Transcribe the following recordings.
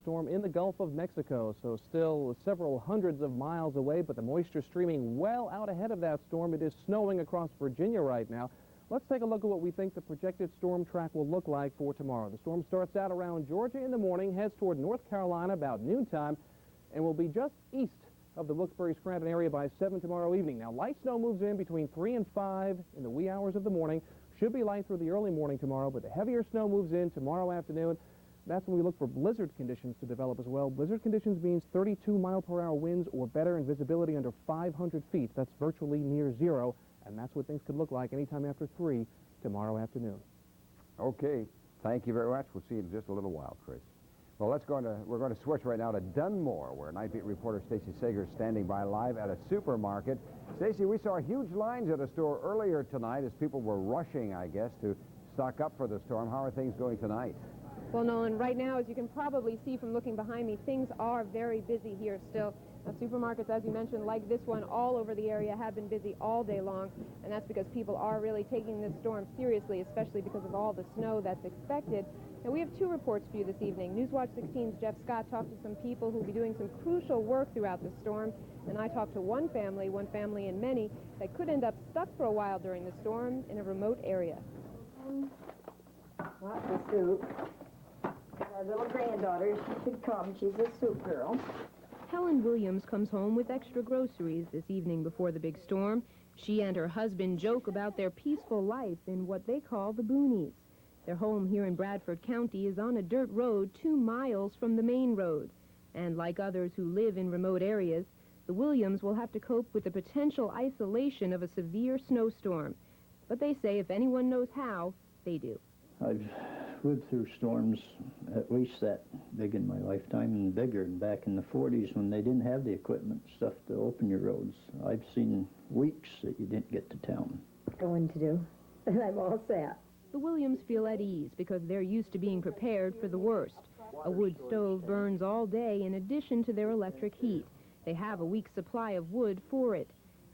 Storm in the Gulf of Mexico, so still several hundreds of miles away, but the moisture streaming well out ahead of that storm. It is snowing across Virginia right now. Let's take a look at what we think the projected storm track will look like for tomorrow. The storm starts out around Georgia in the morning, heads toward North Carolina about noontime, and will be just east of the Wilkes-Barre-Scranton area by 7 tomorrow evening. Now, light snow moves in between 3 and 5 in the wee hours of the morning. Should be light through the early morning tomorrow, but the heavier snow moves in tomorrow afternoon. That's when we look for blizzard conditions to develop as well. Blizzard conditions means 32-mile-per-hour winds or better and visibility under 500 feet. That's virtually near zero, and that's what things could look like anytime after 3 tomorrow afternoon. Okay, thank you very much. We'll see you in just a little while, Chris. Well, we're going to switch right now to Dunmore, where Night Beat reporter Stacy Sager is standing by live at a supermarket. Stacy, we saw huge lines at a store earlier tonight as people were rushing, I guess, to stock up for the storm. How are things going tonight? Well, Nolan, right now, as you can probably see from looking behind me, things are very busy here still. Now, supermarkets, as you mentioned, like this one, all over the area have been busy all day long, and that's because people are really taking this storm seriously, especially because of all the snow that's expected. Now, we have 2 reports for you this evening. Newswatch 16's Jeff Scott talked to some people who will be doing some crucial work throughout the storm, and I talked to one family in many, that could end up stuck for a while during the storm in a remote area. Lots of soup. Our little granddaughter, she should come. She's a soup girl. Helen Williams comes home with extra groceries this evening before the big storm. She and her husband joke about their peaceful life in what they call the boonies. Their home here in Bradford County is on a dirt road 2 miles from the main road. And like others who live in remote areas, the Williams will have to cope with the potential isolation of a severe snowstorm. But they say if anyone knows how, they do. I've lived through storms at least that big in my lifetime and bigger back in the 40s when they didn't have the equipment stuff to open your roads. I've seen weeks that you didn't get to town. Going to do, and I'm all set. The Williams feel at ease because they're used to being prepared for the worst. A wood stove burns all day in addition to their electric heat. They have a week's supply of wood for it.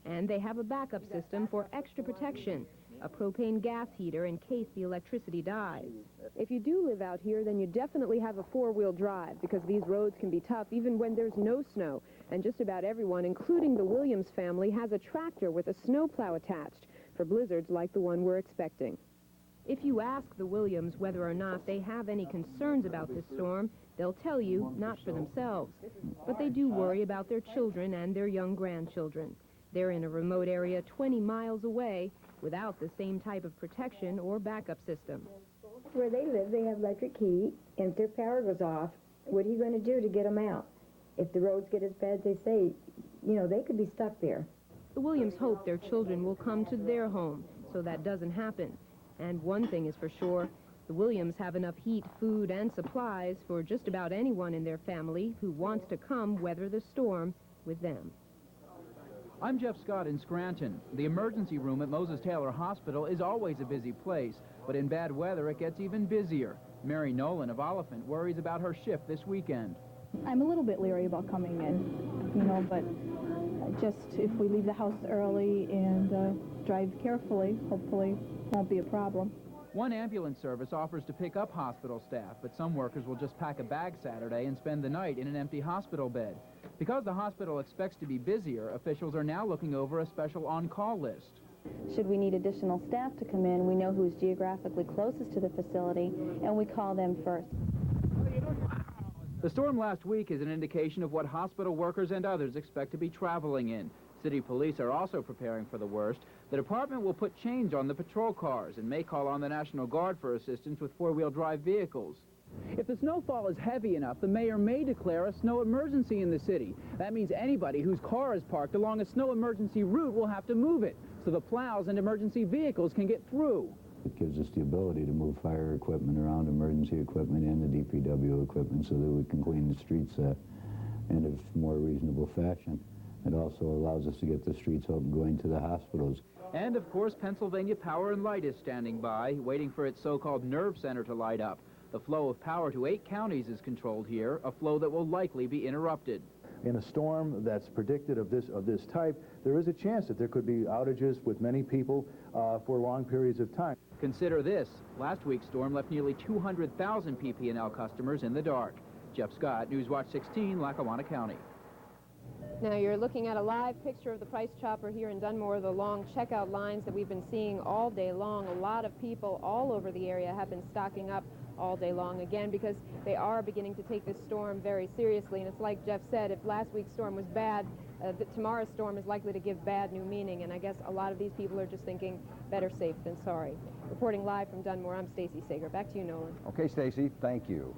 And they have a backup system for extra protection, a propane gas heater in case the electricity dies. If you do live out here, then you definitely have a 4-wheel drive because these roads can be tough even when there's no snow. And just about everyone, including the Williams family, has a tractor with a snowplow attached for blizzards like the one we're expecting. If you ask the Williams whether or not they have any concerns about this storm, they'll tell you not for themselves. But they do worry about their children and their young grandchildren. They're in a remote area 20 miles away without the same type of protection or backup system. Where they live, they have electric heat, and if their power goes off, what are you going to do to get them out? If the roads get as bad as they say, you know, they could be stuck there. The Williams hope their children will come to their home so that doesn't happen. And one thing is for sure, the Williams have enough heat, food, and supplies for just about anyone in their family who wants to come weather the storm with them. I'm Jeff Scott in Scranton. The emergency room at Moses Taylor Hospital is always a busy place, but in bad weather it gets even busier. Mary Nolan of Oliphant worries about her shift this weekend. I'm a little bit leery about coming in, you know, but just if we leave the house early and drive carefully, hopefully won't be a problem. One ambulance service offers to pick up hospital staff, but some workers will just pack a bag Saturday and spend the night in an empty hospital bed. Because the hospital expects to be busier, officials are now looking over a special on-call list. Should we need additional staff to come in, we know who's geographically closest to the facility, and we call them first. The storm last week is an indication of what hospital workers and others expect to be traveling in. City police are also preparing for the worst. The department will put chains on the patrol cars and may call on the National Guard for assistance with 4-wheel drive vehicles. If the snowfall is heavy enough, the mayor may declare a snow emergency in the city. That means anybody whose car is parked along a snow emergency route will have to move it, so the plows and emergency vehicles can get through. It gives us the ability to move fire equipment around, emergency equipment, and the DPW equipment so that we can clean the streets in a more reasonable fashion. It also allows us to get the streets open going to the hospitals. And, of course, Pennsylvania Power and Light is standing by, waiting for its so-called nerve center to light up. The flow of power to 8 counties is controlled here, a flow that will likely be interrupted. In a storm that's predicted of this type, there is a chance that there could be outages with many people for long periods of time. Consider this. Last week's storm left nearly 200,000 PP&L customers in the dark. Jeff Scott, Newswatch 16, Lackawanna County. Now you're looking at a live picture of the Price Chopper here in Dunmore, the long checkout lines that we've been seeing all day long. A lot of people all over the area have been stocking up all day long, again, because they are beginning to take this storm very seriously. And it's like Jeff said, if last week's storm was bad, tomorrow's storm is likely to give bad new meaning. And I guess a lot of these people are just thinking better safe than sorry. Reporting live from Dunmore, I'm Stacy Sager. Back to you, Nolan. Okay, Stacy, thank you.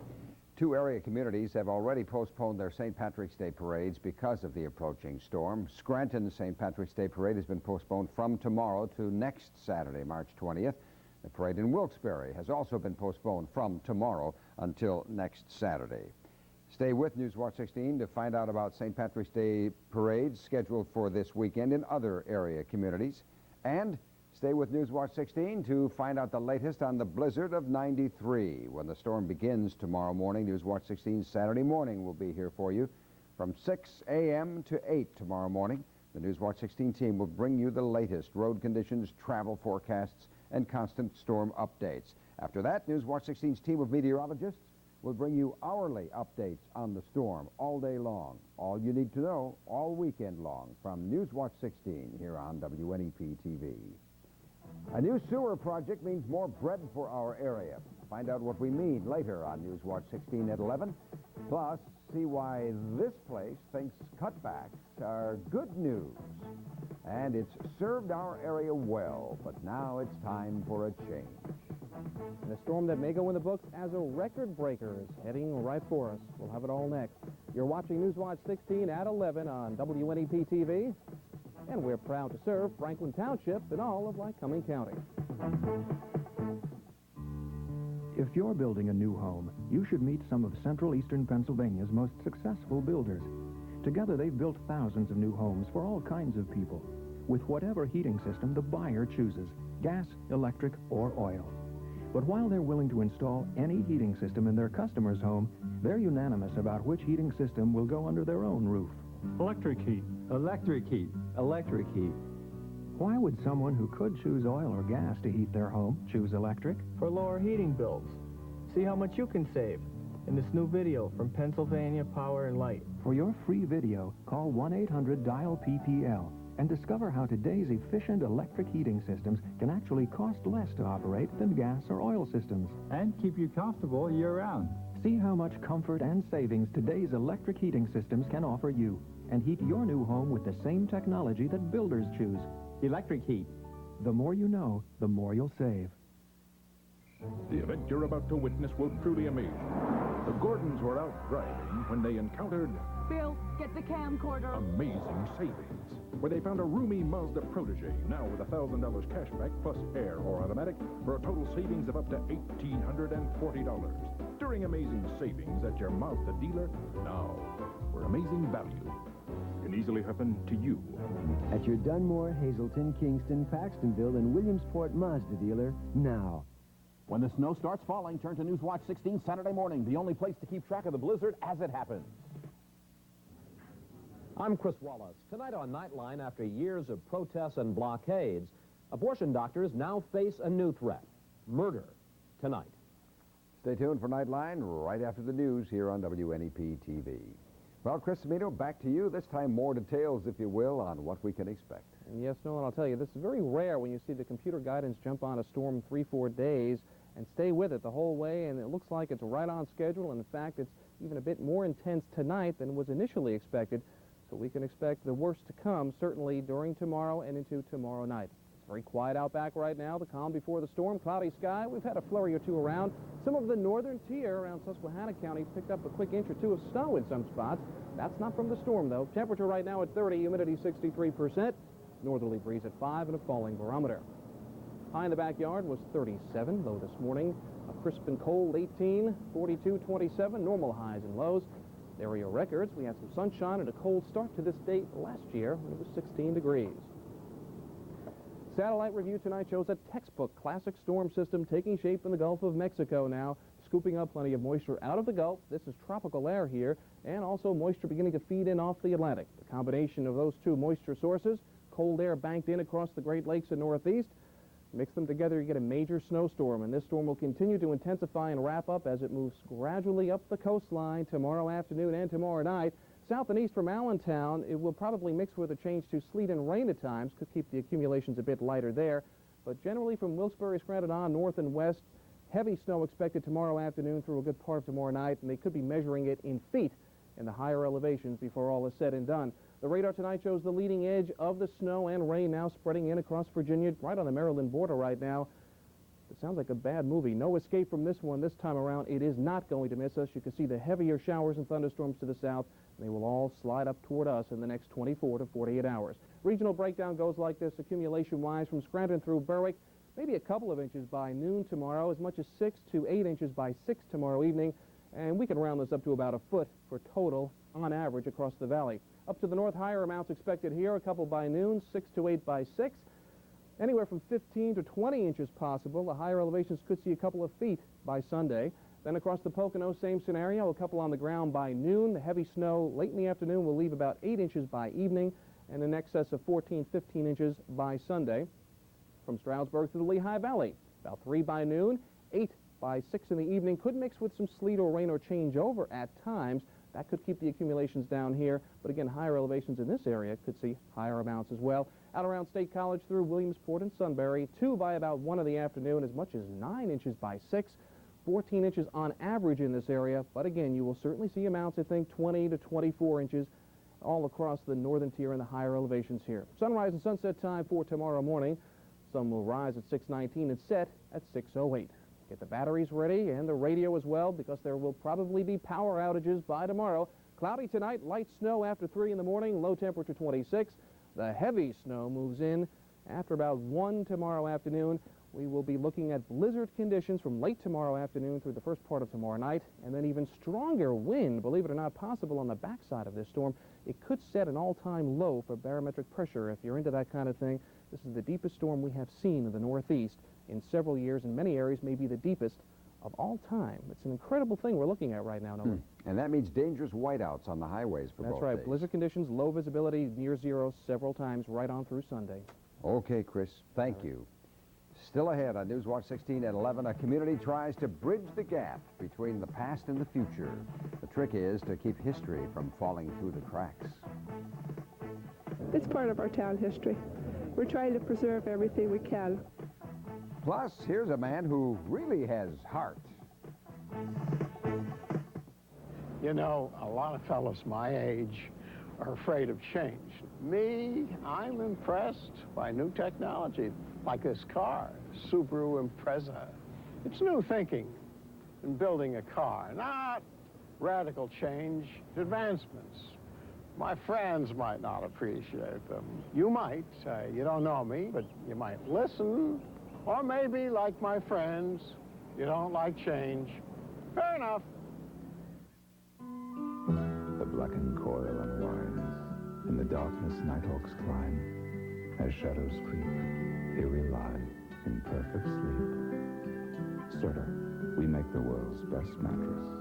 2 area communities have already postponed their St. Patrick's Day parades because of the approaching storm. Scranton's St. Patrick's Day parade has been postponed from tomorrow to next Saturday, March 20th. The parade in Wilkes-Barre has also been postponed from tomorrow until next Saturday. Stay with Newswatch 16 to find out about St. Patrick's Day parades scheduled for this weekend in other area communities. And stay with Newswatch 16 to find out the latest on the blizzard of 93. When the storm begins tomorrow morning, Newswatch 16 Saturday morning will be here for you from 6 a.m. to 8 tomorrow morning. The Newswatch 16 team will bring you the latest road conditions, travel forecasts, and constant storm updates. After that, Newswatch 16's team of meteorologists will bring you hourly updates on the storm all day long. All you need to know all weekend long from Newswatch 16 here on WNEP TV. A new sewer project means more bread for our area. Find out what we mean later on Newswatch 16 at 11. Plus, see why this place thinks cutbacks are good news. And it's served our area well, but now it's time for a change. And a storm that may go in the books as a record breaker is heading right for us. We'll have it all next. You're watching Newswatch 16 at 11 on WNEP TV. And we're proud to serve Franklin Township and all of Lycoming County. If you're building a new home, you should meet some of Central Eastern Pennsylvania's most successful builders. Together, they've built thousands of new homes for all kinds of people, with whatever heating system the buyer chooses, gas, electric, or oil. But while they're willing to install any heating system in their customer's home, they're unanimous about which heating system will go under their own roof. Electric heat. Electric heat. Electric heat. Why would someone who could choose oil or gas to heat their home choose electric? For lower heating bills. See how much you can save in this new video from Pennsylvania Power and Light. For your free video, call 1-800-DIAL-PPL and discover how today's efficient electric heating systems can actually cost less to operate than gas or oil systems. And keep you comfortable year-round. See how much comfort and savings today's electric heating systems can offer you, and heat your new home with the same technology that builders choose. Electric heat. The more you know, the more you'll save. The event you're about to witness will truly amaze you. The Gordons were out driving when they encountered Bill, get the camcorder. amazing savings, where they found a roomy Mazda Protege, now with $1,000 cashback plus air or automatic, for a total savings of up to $1,840. During amazing savings at your Mazda dealer, now, where amazing value can easily happen to you. At your Dunmore, Hazleton, Kingston, Paxtonville, and Williamsport Mazda dealer, now. When the snow starts falling, turn to Newswatch 16 Saturday morning, the only place to keep track of the blizzard as it happens. I'm Chris Wallace. Tonight on Nightline, after years of protests and blockades, abortion doctors now face a new threat: murder tonight. Stay tuned for Nightline right after the news here on WNEP TV. Well, Chris Cimino, back to you. This time more details, if you will, on what we can expect. And yes, Nolan, I'll tell you, this is very rare when you see the computer guidance jump on a storm 3-4 days and stay with it the whole way, and it looks like it's right on schedule. And in fact, it's even a bit more intense tonight than was initially expected. So we can expect the worst to come, certainly during tomorrow and into tomorrow night. It's very quiet out back right now, the calm before the storm, cloudy sky. We've had a flurry or two around. Some of the northern tier around Susquehanna County picked up a quick inch or two of snow in some spots. That's not from the storm, though. Temperature right now at 30, humidity 63%. Northerly breeze at 5 and a falling barometer. High in the backyard was 37, low this morning. A crisp and cold 18, 42, 27, normal highs and lows. Area records, we had some sunshine and a cold start to this date last year when it was 16 degrees. Satellite review tonight shows a textbook classic storm system taking shape in the Gulf of Mexico now, scooping up plenty of moisture out of the Gulf. This is tropical air here, and also moisture beginning to feed in off the Atlantic. The combination of those two moisture sources, cold air banked in across the Great Lakes and Northeast, Mix them together, you get a major snowstorm, and this storm will continue to intensify and wrap up as it moves gradually up the coastline tomorrow afternoon and tomorrow night. South and east from Allentown, it will probably mix with a change to sleet and rain at times. Could keep the accumulations a bit lighter there. But generally from Wilkes-Barre, Scranton on, north and west, heavy snow expected tomorrow afternoon through a good part of tomorrow night, and they could be measuring it in feet in the higher elevations before all is said and done. The radar tonight shows the leading edge of the snow and rain now spreading in across Virginia, right on the Maryland border right now. It sounds like a bad movie. No escape from this one this time around. It is not going to miss us. You can see the heavier showers and thunderstorms to the south. They will all slide up toward us in the next 24 to 48 hours. Regional breakdown goes like this, accumulation-wise, from Scranton through Berwick, maybe a couple of inches by noon tomorrow, as much as 6 to 8 inches by 6 tomorrow evening, and we can round this up to about a foot for total on average across the valley. Up to the north, higher amounts expected here, a couple by noon, 6 to 8 by 6. Anywhere from 15 to 20 inches possible. The higher elevations could see a couple of feet by Sunday. Then across the Pocono, same scenario, a couple on the ground by noon. The heavy snow late in the afternoon will leave about 8 inches by evening, and in excess of 14, 15 inches by Sunday. From Stroudsburg to the Lehigh Valley, about 3 by noon, 8 by 6 in the evening. Could mix with some sleet or rain or change over at times. That could keep the accumulations down here, but again, higher elevations in this area could see higher amounts as well. Out around State College through Williamsport and Sunbury, 2 by about 1 in the afternoon, as much as 9 inches by 6, 14 inches on average in this area, but again, you will certainly see amounts, I think, 20 to 24 inches all across the northern tier and the higher elevations here. Sunrise and sunset time for tomorrow morning. Sun will rise at 6:19 and set at 6:08. Get the batteries ready and the radio as well, because there will probably be power outages by tomorrow. Cloudy tonight, light snow after 3 in the morning, low temperature 26. The heavy snow moves in after about 1 tomorrow afternoon. We will be looking at blizzard conditions from late tomorrow afternoon through the first part of tomorrow night, and then even stronger wind, believe it or not, possible on the backside of this storm. It could set an all-time low for barometric pressure if you're into that kind of thing. This is the deepest storm we have seen in the Northeast in several years. In many areas, may be the deepest of all time. It's an incredible thing we're looking at right now, Nolan. And that means dangerous whiteouts on the highways for both That's right. days. Blizzard conditions, low visibility, near zero several times right on through Sunday. Okay, Chris, thank you. Still ahead on Newswatch 16 at 11, a community tries to bridge the gap between the past and the future. The trick is to keep history from falling through the cracks. It's part of our town history. We're trying to preserve everything we can. Plus, here's a man who really has heart. You know, a lot of fellows my age are afraid of change. Me, I'm impressed by new technology, like this car, Subaru Impreza. It's new thinking in building a car, not radical change, advancements. My friends might not appreciate them. You might. You don't know me, but you might listen. Or maybe, like my friends, you don't like change. Fair enough. The blackened coil unwinds. In the darkness, nighthawks climb. As shadows creep, here we lie in perfect sleep. Serta, we make the world's best mattress.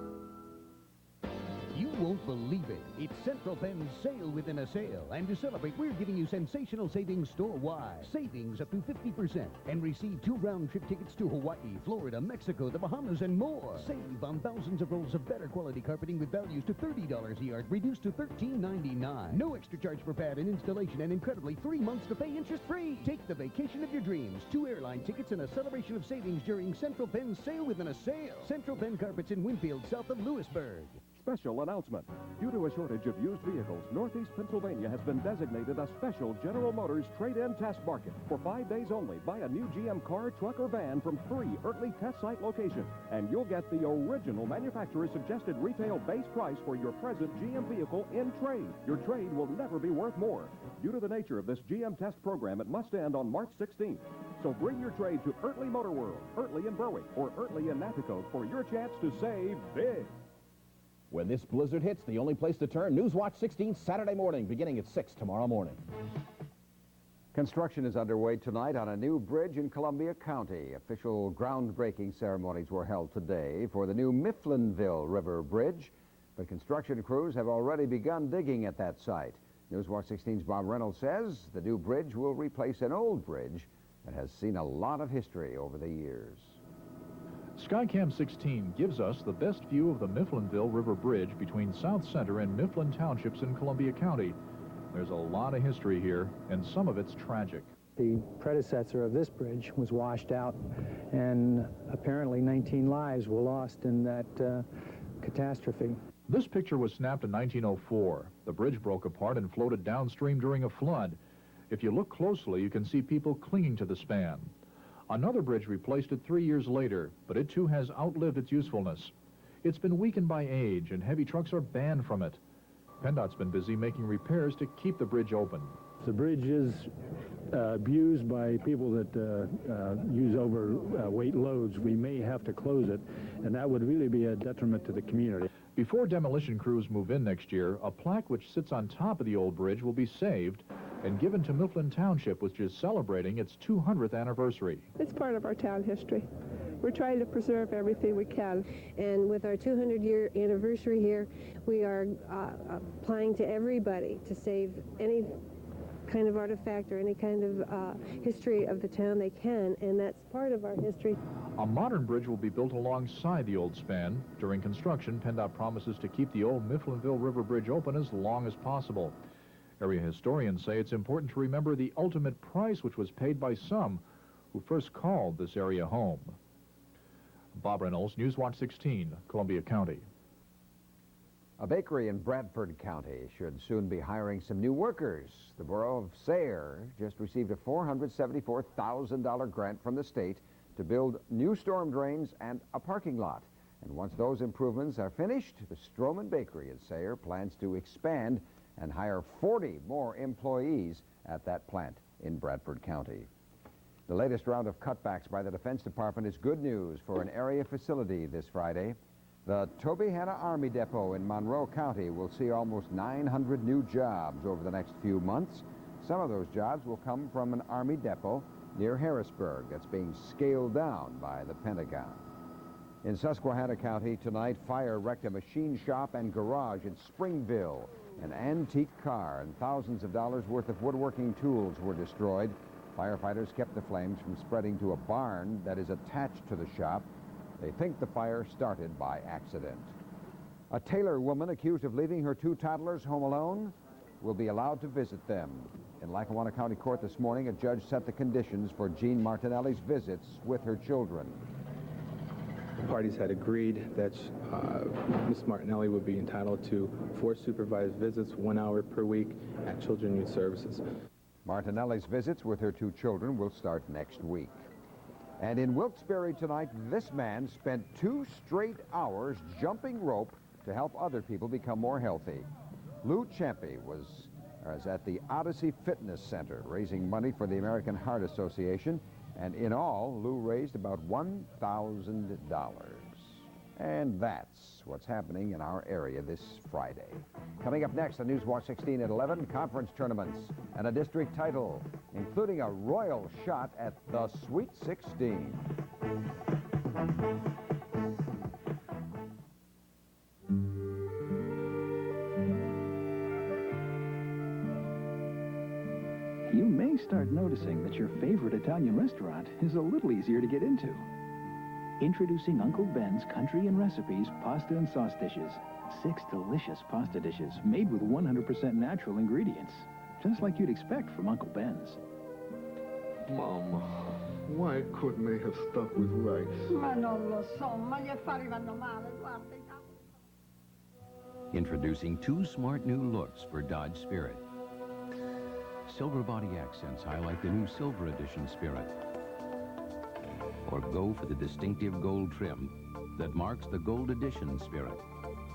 You won't believe it. It's Central Bend's sale within a sale. And to celebrate, we're giving you sensational savings store-wide. Savings up to 50%. And receive 2 round-trip tickets to Hawaii, Florida, Mexico, the Bahamas, and more. Save on thousands of rolls of better quality carpeting with values to $30 a yard, reduced to $13.99. No extra charge for pad and installation, and incredibly 3 months to pay interest-free. Take the vacation of your dreams. 2 airline tickets and a celebration of savings during Central Bend's sale within a sale. Central Bend Carpets in Winfield, south of Lewisburg. Special announcement. Due to a shortage of used vehicles, Northeast Pennsylvania has been designated a special General Motors trade-in test market. For 5 days only, buy a new GM car, truck, or van from 3 Ertley test site locations, and you'll get the original manufacturer's suggested retail base price for your present GM vehicle in trade. Your trade will never be worth more. Due to the nature of this GM test program, it must end on March 16th. So bring your trade to Ertley Motor World, Ertley in Berwick, or Ertley in Natticoke for your chance to save big. When this blizzard hits, the only place to turn, Newswatch 16 Saturday morning, beginning at 6 tomorrow morning. Construction is underway tonight on a new bridge in Columbia County. Official groundbreaking ceremonies were held today for the new Mifflinville River Bridge, but construction crews have already begun digging at that site. Newswatch 16's Bob Reynolds says the new bridge will replace an old bridge and has seen a lot of history over the years. Skycam 16 gives us the best view of the Mifflinville River Bridge between South Center and Mifflin Townships in Columbia County. There's a lot of history here, and some of it's tragic. The predecessor of this bridge was washed out, and apparently 19 lives were lost in that catastrophe. This picture was snapped in 1904. The bridge broke apart and floated downstream during a flood. If you look closely, you can see people clinging to the span. Another bridge replaced it 3 years later, but it too has outlived its usefulness. It's been weakened by age, and heavy trucks are banned from it. PennDOT's been busy making repairs to keep the bridge open. The bridge is abused by people that use overweight loads. We may have to close it, and that would really be a detriment to the community. Before demolition crews move in next year, a plaque which sits on top of the old bridge will be saved and given to Mifflin Township, which is celebrating its 200th anniversary. It's part of our town history. We're trying to preserve everything we can. And with our 200-year anniversary here, we are applying to everybody to save any kind of artifact or any kind of history of the town they can, and that's part of our history. A modern bridge will be built alongside the old span. During construction, PennDOT promises to keep the old Mifflinville River Bridge open as long as possible. Area historians say it's important to remember the ultimate price which was paid by some who first called this area home. Bob Reynolds, Newswatch 16, Columbia County. A bakery in Bradford County should soon be hiring some new workers. The borough of Sayre just received a $474,000 grant from the state to build new storm drains and a parking lot. And once those improvements are finished, the Stroman Bakery in Sayre plans to expand and hire 40 more employees at that plant in Bradford County. The latest round of cutbacks by the Defense Department is good news for an area facility this Friday. The Tobyhanna Army Depot in Monroe County will see almost 900 new jobs over the next few months. Some of those jobs will come from an Army depot near Harrisburg that's being scaled down by the Pentagon. In Susquehanna County tonight, fire wrecked a machine shop and garage in Springville. An antique car and thousands of dollars worth of woodworking tools were destroyed. Firefighters kept the flames from spreading to a barn that is attached to the shop. They think the fire started by accident. A Taylor woman accused of leaving her 2 toddlers home alone will be allowed to visit them. In Lackawanna County Court this morning, a judge set the conditions for Jean Martinelli's visits with her children. The parties had agreed that Ms. Martinelli would be entitled to 4 supervised visits, 1 hour per week at Children Youth Services. Martinelli's visits with her 2 children will start next week. And in Wilkes-Barre tonight, this man spent 2 straight hours jumping rope to help other people become more healthy. Lou Champy was at the Odyssey Fitness Center raising money for the American Heart Association. And in all, Lou raised about $1,000. And that's what's happening in our area this Friday. Coming up next on Newswatch 16 at 11, conference tournaments and a district title, including a royal shot at the Sweet 16. You may start noticing that your favorite Italian restaurant is a little easier to get into. Introducing Uncle Ben's Country and Recipes Pasta and Sauce Dishes. 6 delicious pasta dishes made with 100% natural ingredients, just like you'd expect from Uncle Ben's. Mama, why couldn't they have stuck with rice? Ma non lo so, ma gli affari vanno male, guarda. Introducing 2 smart new looks for Dodge Spirit. Silver body accents highlight the new Silver Edition Spirit. Or go for the distinctive gold trim that marks the Gold Edition Spirit.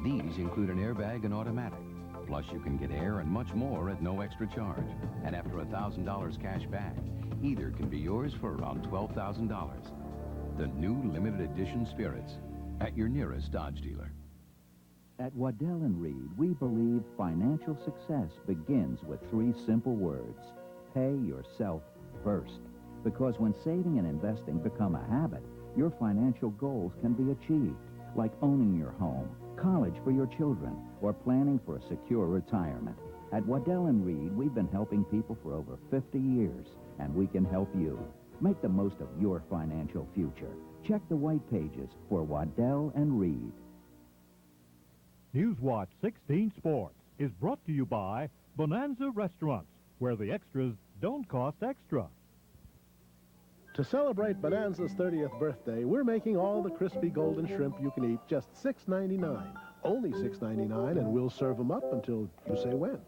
These include an airbag and automatic. Plus, you can get air and much more at no extra charge. And after $1,000 cash back, either can be yours for around $12,000. The new limited edition Spirits at your nearest Dodge dealer. At Waddell & Reed, we believe financial success begins with 3 simple words. Pay yourself first. Because when saving and investing become a habit, your financial goals can be achieved, like owning your home, college for your children, or planning for a secure retirement. At Waddell & Reed, we've been helping people for over 50 years, and we can help you. Make the most of your financial future. Check the white pages for Waddell and Reed. Newswatch 16 Sports is brought to you by Bonanza Restaurants, where the extras don't cost extra. To celebrate Bonanza's 30th birthday, we're making all the crispy golden shrimp you can eat just $6.99. Only $6.99, and we'll serve them up until you say when.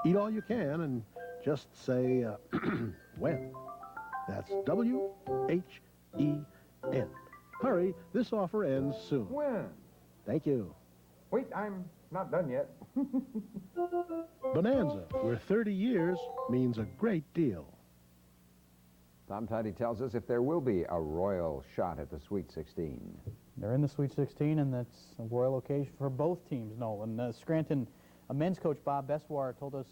Eat all you can and just say when. That's W-H-E-N. Hurry, this offer ends soon. When? Thank you. Wait, I'm not done yet. Bonanza, where 30 years means a great deal. Tom Tidy tells us if there will be a royal shot at the Sweet 16. They're in the Sweet 16, and that's a royal occasion for both teams, Nolan. Scranton men's coach Bob Beswar told us...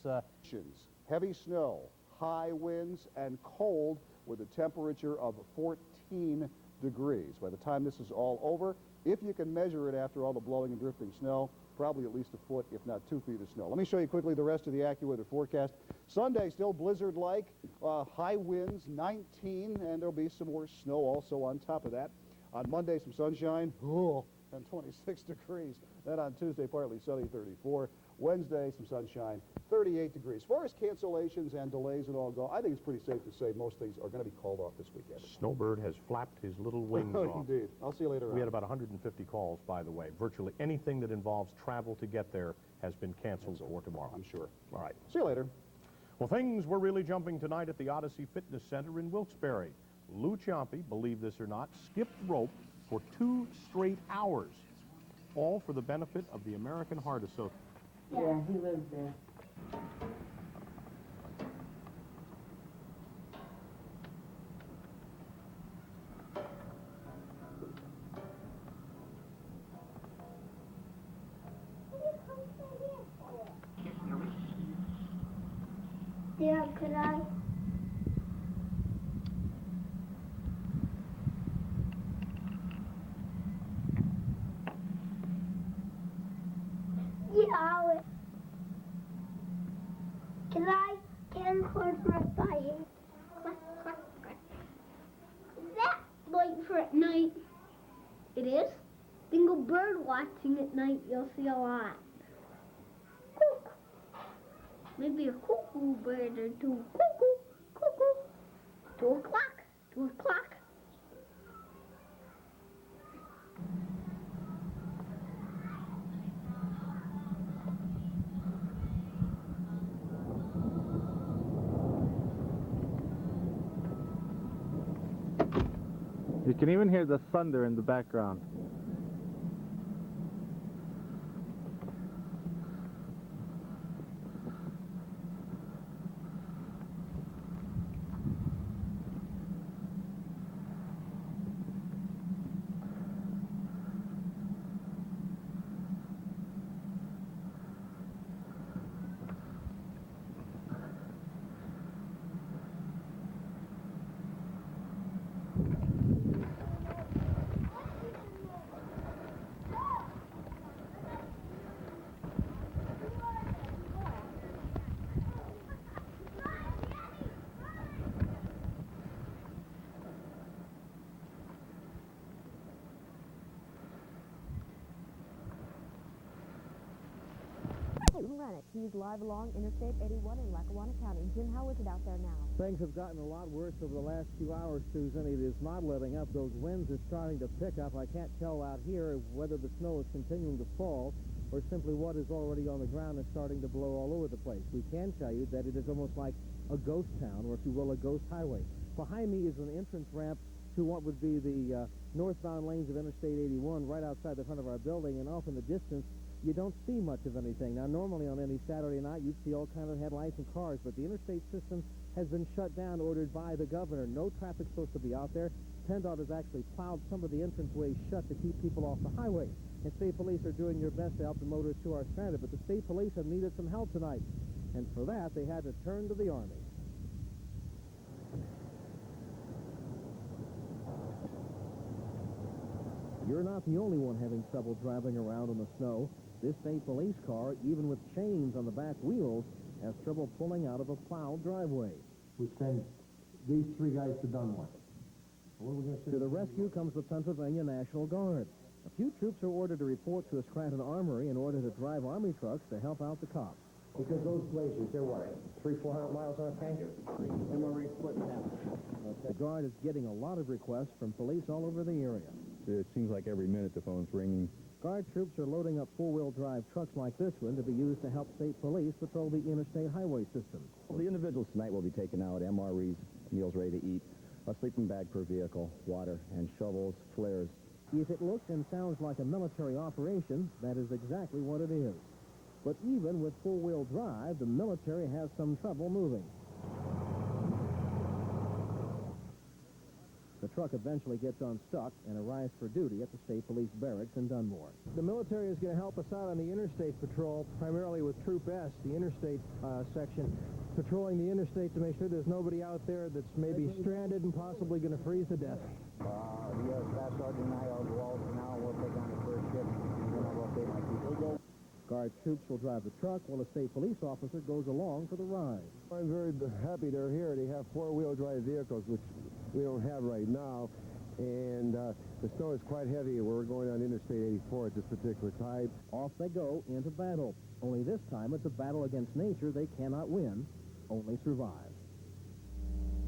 Heavy snow, high winds, and cold with a temperature of 14 degrees. By the time this is all over, if you can measure it after all the blowing and drifting snow, probably at least a foot, if not 2 feet of snow. Let me show you quickly the rest of the AccuWeather forecast. Sunday, still blizzard-like, high winds, 19, and there'll be some more snow also on top of that. On Monday, some sunshine, and 26 degrees. Then on Tuesday, partly sunny, 34. Wednesday, some sunshine, 38 degrees. As far as cancellations and delays and all go, I think it's pretty safe to say most things are going to be called off this weekend. Snowbird has flapped his little wings off. Indeed. I'll see you later on. We had about 150 calls, by the way. Virtually anything that involves travel to get there has been canceled for tomorrow. I'm sure. All right. See you later. Well, things were really jumping tonight at the Odyssey Fitness Center in Wilkes-Barre. Lou Ciampi, believe this or not, skipped rope for 2 straight hours, all for the benefit of the American Heart Association. Yeah, he lives there. Yeah, could I? Yeah, can I camcord right by here? Is that light for at night? It is? Then go bird watching at night, you'll see a lot. Cuckoo. Maybe a cuckoo bird or two. Cuckoo, cuckoo. 2 o'clock, 2 o'clock. You can even hear the thunder in the background. He's live along Interstate 81 in Lackawanna County. Jim, how is it out there now? Things have gotten a lot worse over the last few hours, Susan. It is not letting up. Those winds are starting to pick up. I can't tell out here whether the snow is continuing to fall or simply what is already on the ground is starting to blow all over the place. We can tell you that it is almost like a ghost town, or if you will, a ghost highway. Behind me is an entrance ramp to what would be the northbound lanes of Interstate 81 right outside the front of our building, and off in the distance you don't see much of anything. Now, normally on any Saturday night, you'd see all kinds of headlights and cars, but the interstate system has been shut down, ordered by the governor. No traffic's supposed to be out there. PennDOT has actually plowed some of the entranceways shut to keep people off the highway. And state police are doing their best to help the motorists who are stranded, but the state police have needed some help tonight. And for that, they had to turn to the Army. You're not the only one having trouble driving around in the snow. This state police car, even with chains on the back wheels, has trouble pulling out of a plowed driveway. We spend these three guys to Dunmore. What are we going to To the rescue comes the Pennsylvania National Guard. A few troops are ordered to report to a Scranton Armory in order to drive Army trucks to help out the cops. Because those glaciers, they're what, 300-400 miles on a tank? MRE split in half. The Guard is getting a lot of requests from police all over the area. It seems like every minute the phone's ringing. Guard troops are loading up four-wheel drive trucks like this one to be used to help state police patrol the interstate highway system. The individuals tonight will be taking out MREs, meals ready to eat, a sleeping bag per vehicle, water, and shovels, flares. If it looks and sounds like a military operation, that is exactly what it is. But even with four-wheel drive, the military has some trouble moving. The truck eventually gets unstuck and arrives for duty at the State Police Barracks in Dunmore. The military is going to help us out on the interstate patrol, primarily with Troop S, the interstate section, patrolling the interstate to make sure there's nobody out there that's maybe stranded and possibly going to freeze to death. The U.S. Staff Sergeant and I will go out now. We'll take on the first shift, and then I'll rotate my people. Guard troops will drive the truck while a state police officer goes along for the ride. I'm very happy they're here. They have four-wheel drive vehicles, which we don't have right now. And the snow is quite heavy. We're going on Interstate 84 at this particular time. Off they go into battle. Only this time it's a battle against nature they cannot win, only survive.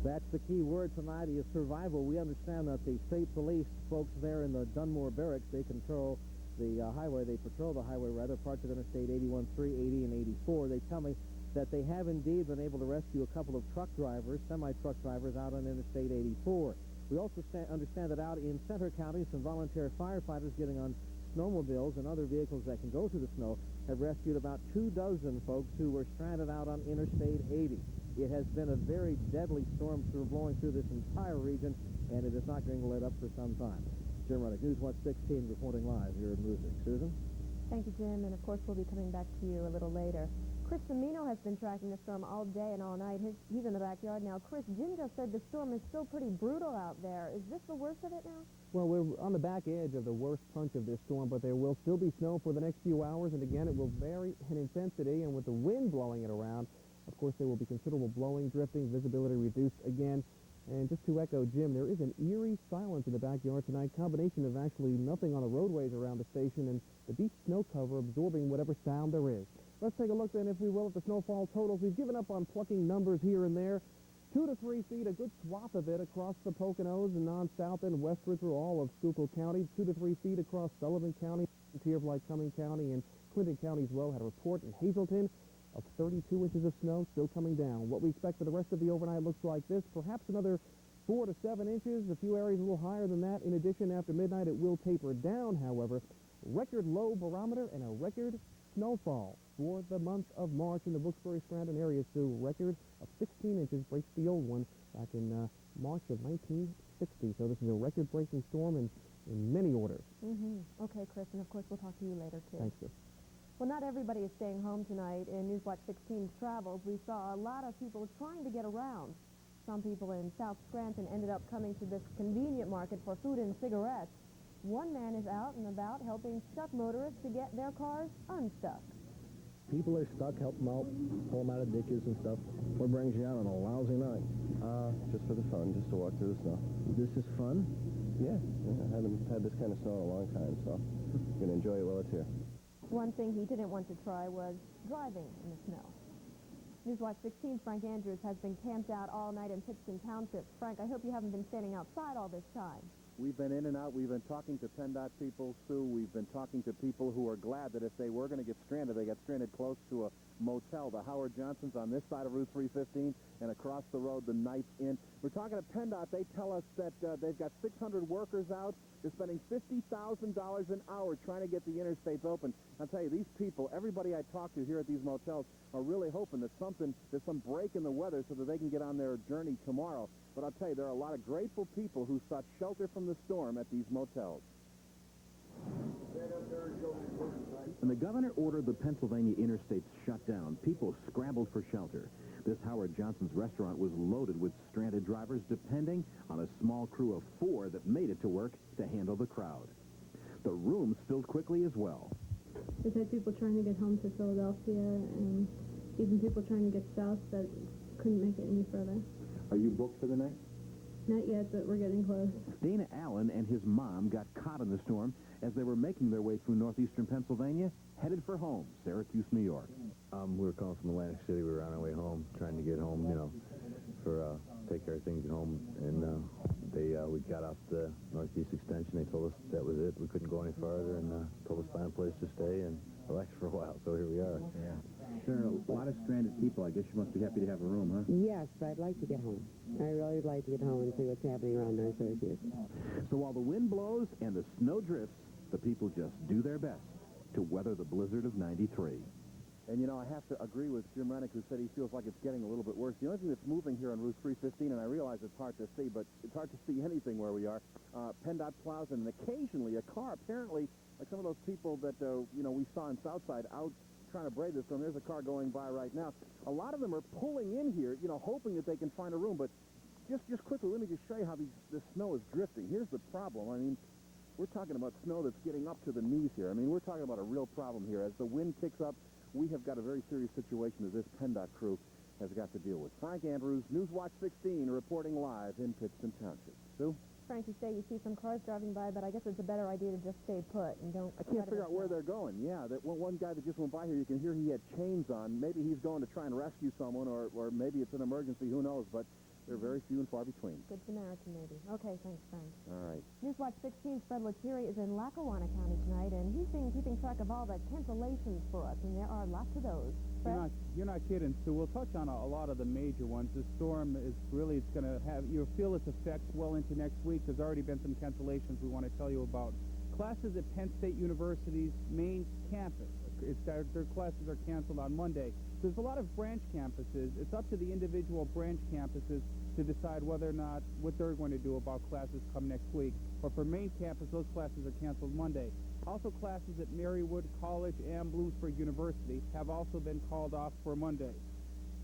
That's the key word tonight is survival. We understand that the state police folks there in the Dunmore Barracks, they control the highway. They patrol the highway, rather, parts of Interstate 81, 3, 80, and 84. They tell me that they have indeed been able to rescue a couple of truck drivers, semi-truck drivers, out on Interstate 84. We also understand that out in Center County, some volunteer firefighters getting on snowmobiles and other vehicles that can go through the snow have rescued about 24 folks who were stranded out on Interstate 80. It has been a very deadly storm blowing through this entire region, and it is not going to let up for some time. Jim Ruddick, News Watch 16, reporting live here in Music. Susan? Thank you, Jim, and of course we'll be coming back to you a little later. Chris Semino has been tracking the storm all day and all night. He's in the backyard now. Chris, Jim just said the storm is still pretty brutal out there. Is this the worst of it now? Well, we're on the back edge of the worst punch of this storm, but there will still be snow for the next few hours, and again, it will vary in intensity, and with the wind blowing it around, of course, there will be considerable blowing, drifting, visibility reduced again. And just to echo Jim, there is an eerie silence in the backyard tonight, combination of actually nothing on the roadways around the station and the deep snow cover absorbing whatever sound there is. Let's take a look then, if we will, at the snowfall totals. We've given up on plucking numbers here and there. 2 to 3 feet, a good swath of it across the Poconos and non-south and westward through all of Schuylkill County. 2 to 3 feet across Sullivan County, tier of Lycoming County, and Clinton County as well. Had a report in Hazleton of 32 inches of snow still coming down. What we expect for the rest of the overnight looks like this. Perhaps another 4 to 7 inches, a few areas a little higher than that. In addition, after midnight, it will taper down, however. Record low barometer and a record snowfall for the month of March in the Wilkes-Barre-Scranton area. So record of 16 inches breaks the old one back in March of 1960. So this is a record-breaking storm in many orders. Okay, Chris, and of course we'll talk to you later, too. Thanks, Chris. Well, not everybody is staying home tonight. In Newswatch 16's Travels, we saw a lot of people trying to get around. Some people in South Scranton ended up coming to this convenient market for food and cigarettes. One man is out and about helping stuck motorists to get their cars unstuck. People are stuck, help them out, pull them out of ditches and stuff. What brings you out on a lousy night? Just for the fun, just to walk through the snow. This is fun? Yeah, I haven't had this kind of snow in a long time, so I'm going to enjoy it while it's here. One thing he didn't want to try was driving in the snow. Newswatch 16's Frank Andrews has been camped out all night in Pittston Township. Frank, I hope you haven't been standing outside all this time. We've been in and out. We've been talking to PennDOT people, Sue. We've been talking to people who are glad that if they were going to get stranded, they got stranded close to a motel. The Howard Johnsons on this side of Route 315 and across the road, the Knights Inn. We're talking to PennDOT. They tell us that they've got 600 workers out. They're spending $50,000 an hour trying to get the interstates open. I'll tell you, these people, everybody I talk to here at these motels are really hoping that there's some break in the weather so that they can get on their journey tomorrow. But I'll tell you, there are a lot of grateful people who sought shelter from the storm at these motels. When the governor ordered the Pennsylvania interstates shut down, people scrambled for shelter. This Howard Johnson's restaurant was loaded with stranded drivers, depending on a small crew of 4 that made it to work to handle the crowd. The rooms filled quickly as well. We've had people trying to get home to Philadelphia and even people trying to get south that couldn't make it any further. Are you booked for the night? Not yet, but we're getting close. Dana Allen and his mom got caught in the storm as they were making their way through northeastern Pennsylvania, headed for home, Syracuse, New York. We were calling from Atlantic City. We were on our way home, trying to get home, you know, for take care of things at home. And we got off the northeast extension. They told us that was it. We couldn't go any farther, and told us to find a place to stay and relax for a while. So here we are. Yeah. Sure, a lot of stranded people. I guess you must be happy to have a room, huh? Yes, but I'd like to get home. I really would like to get home and see what's happening around North Syracuse. So while the wind blows and the snow drifts, the people just do their best to weather the blizzard of '93. And, you know, I have to agree with Jim Rennick, who said he feels like it's getting a little bit worse. The only thing that's moving here on Route 315, and I realize it's hard to see, but it's hard to see anything where we are, PennDOT plows and occasionally a car, apparently, like some of those people that, you know, we saw in Southside out trying to brave this storm. There's a car going by right now. A lot of them are pulling in here, you know, hoping that they can find a room. But just quickly, let me just show you how the snow is drifting. Here's the problem. I mean, we're talking about snow that's getting up to the knees here. I mean, we're talking about a real problem here. As the wind kicks up, we have got a very serious situation that this PennDOT crew has got to deal with. Frank Andrews, Newswatch 16, reporting live in Pittston Township. Sue? Frank, you say you see some cars driving by, but I guess it's a better idea to just stay put and don't... I can't figure out where they're going. Yeah, that one guy that just went by here, you can hear he had chains on. Maybe he's going to try and rescue someone, or maybe it's an emergency. Who knows? But they're very few and far between. Good Samaritan, maybe. Okay, thanks, Frank. All right. Newswatch 16's Fred Lettieri is in Lackawanna County tonight, and he's been keeping track of all the cancellations for us, and there are lots of those. Fred? You're not kidding, Sue. We'll touch on a lot of the major ones. The storm is really, it's going to have, you'll feel its effects well into next week. There's already been some cancellations we want to tell you about. Classes at Penn State University's main campus, their classes are canceled on Monday. There's a lot of branch campuses. It's up to the individual branch campuses to decide whether or not what they're going to do about classes come next week. But for main campus, those classes are canceled Monday. Also, classes at Marywood College and Bloomsburg University have also been called off for Monday.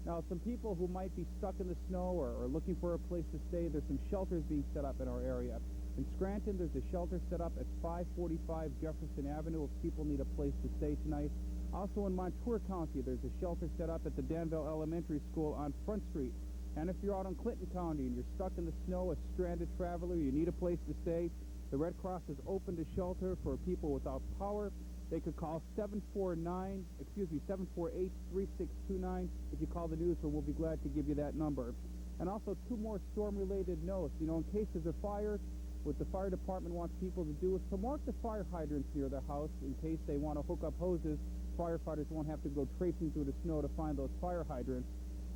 Now, some people who might be stuck in the snow or looking for a place to stay, there's some shelters being set up in our area. In Scranton, there's a shelter set up at 545 Jefferson Avenue if people need a place to stay tonight. Also in Montour County, there's a shelter set up at the Danville Elementary School on Front Street. And if you're out in Clinton County and you're stuck in the snow, a stranded traveler, you need a place to stay, the Red Cross has opened a shelter for people without power. They could call 748-3629. If you call the newsroom, we'll be glad to give you that number. And also 2 more storm-related notes. You know, in case there's a fire, what the fire department wants people to do is to mark the fire hydrants near their house in case they want to hook up hoses. Firefighters won't have to go tracing through the snow to find those fire hydrants.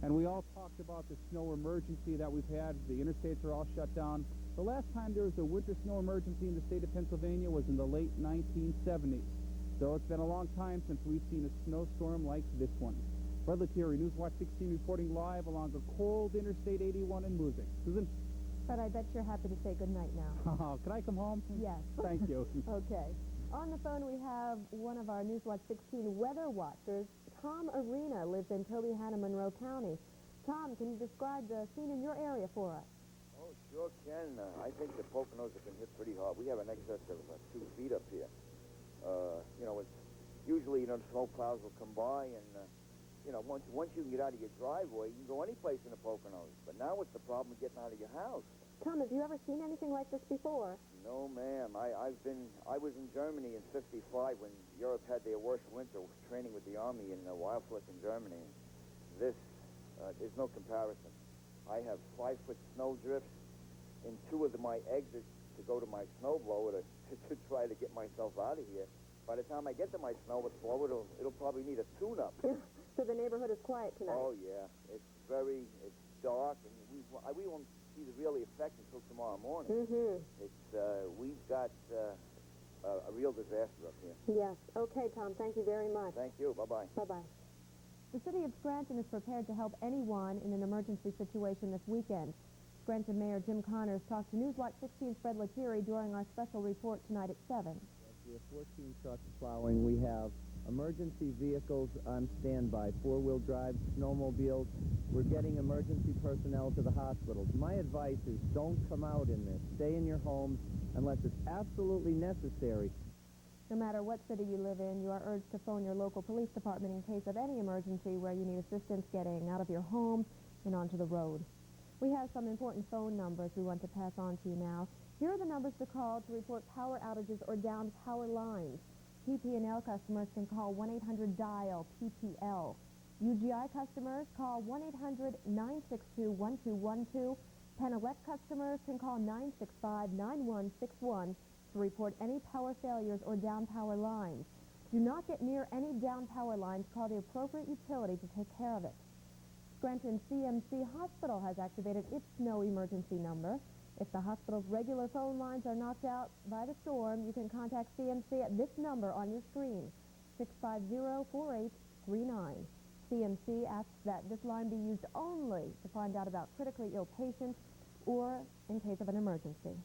And we all talked about the snow emergency that we've had. The interstates are all shut down. The last time there was a winter snow emergency in the state of Pennsylvania was in the late 1970s. So it's been a long time since we've seen a snowstorm like this one. Fred Lettieri, Newswatch 16, reporting live along the cold Interstate 81 in Moosic. Susan? Fred, I bet you're happy to say goodnight now. Oh, can I come home? Yes. Thank you. Okay. On the phone, we have one of our Newswatch 16 weather watchers. Tom Arena lives in Tobyhanna, Monroe County. Tom, can you describe the scene in your area for us? Oh, sure can. I think the Poconos have been hit pretty hard. We have an excess of 2 feet up here. You know, it's usually, you know, the snow plows will come by and, you know, once you can get out of your driveway, you can go any place in the Poconos. But now what's the problem of getting out of your house? Tom, have you ever seen anything like this before? No, ma'am. I was in Germany in '55 when Europe had their worst winter, training with the Army in Wildfleck in Germany. This is no comparison. I have 5-foot snow drifts in 2 of my exits to go to my snowblower to try to get myself out of here. By the time I get to my snowblower, it'll probably need a tune-up. So the neighborhood is quiet tonight? Oh, yeah. It's dark, and we won't see the real effect until tomorrow morning. Mm-hmm. We've got a real disaster up here. Yes. Okay, Tom, thank you very much. Thank you. Bye-bye. Bye-bye. The city of Scranton is prepared to help anyone in an emergency situation this weekend. Scranton Mayor Jim Connors talked to Newswatch 16's Fred Lettieri during our special report tonight at 7. We have 14 trucks plowing. We have emergency vehicles on standby, 4-wheel drive, snowmobiles. We're getting emergency personnel to the hospitals. My advice is don't come out in this. Stay in your homes unless it's absolutely necessary. No matter what city you live in, you are urged to phone your local police department in case of any emergency where you need assistance getting out of your home and onto the road. We have some important phone numbers we want to pass on to you now. Here are the numbers to call to report power outages or downed power lines. PP&L customers can call 1-800-DIAL-PPL. UGI customers call 1-800-962-1212. Penelec customers can call 965-9161 to report any power failures or down power lines. Do not get near any down power lines. Call the appropriate utility to take care of it. Scranton CMC Hospital has activated its snow emergency number. If the hospital's regular phone lines are knocked out by the storm, you can contact CMC at this number on your screen, 650-4839. CMC asks that this line be used only to find out about critically ill patients or in case of an emergency.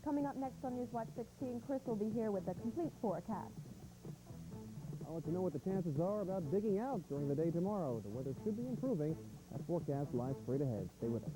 Coming up next on Newswatch 16, Chris will be here with the complete forecast. I'll let you know what the chances are about digging out during the day tomorrow. The weather should be improving. That forecast lies straight ahead. Stay with us.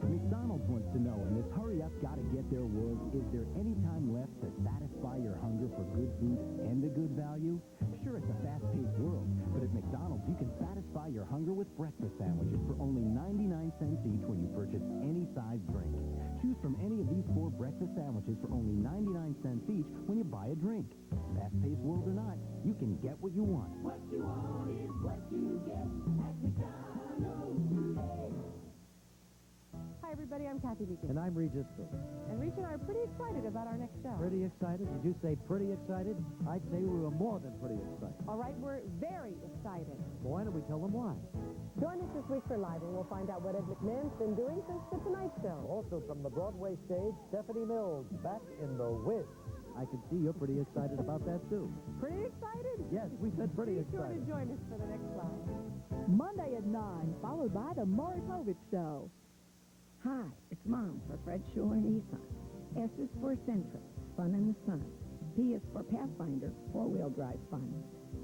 McDonald's wants to know in this hurry-up, gotta-get-there world, is there any time left to satisfy your hunger for good food and a good value? Sure, it's a fast-paced world, but at McDonald's, you can satisfy your hunger with breakfast sandwiches for only 99 cents each when you purchase any size drink. Choose from any of these 4 breakfast sandwiches for only 99 cents each when you buy a drink. Fast-paced world or not, you can get what you want. What you want is what you get at McDonald's. Hi, everybody. I'm Kathy Beacon. And I'm Regis Phillips. And Regis and I are pretty excited about our next show. Pretty excited? Did you say pretty excited? I'd say we were more than pretty excited. All right, we're very excited. Well, why don't we tell them why? Join us this week for Live, and we'll find out what Ed McMahon's been doing since The Tonight Show. Also from the Broadway stage, Stephanie Mills, back in The Wiz. I can see you're pretty excited about that, too. Pretty excited? Yes, we said pretty Be sure to excited. join us for the next Live. Monday at 9, followed by the Maury Povich Show. Hi, it's Mom for Fred Schuler Nissan. S is for Sentra, fun in the sun. P is for Pathfinder, four-wheel drive fun.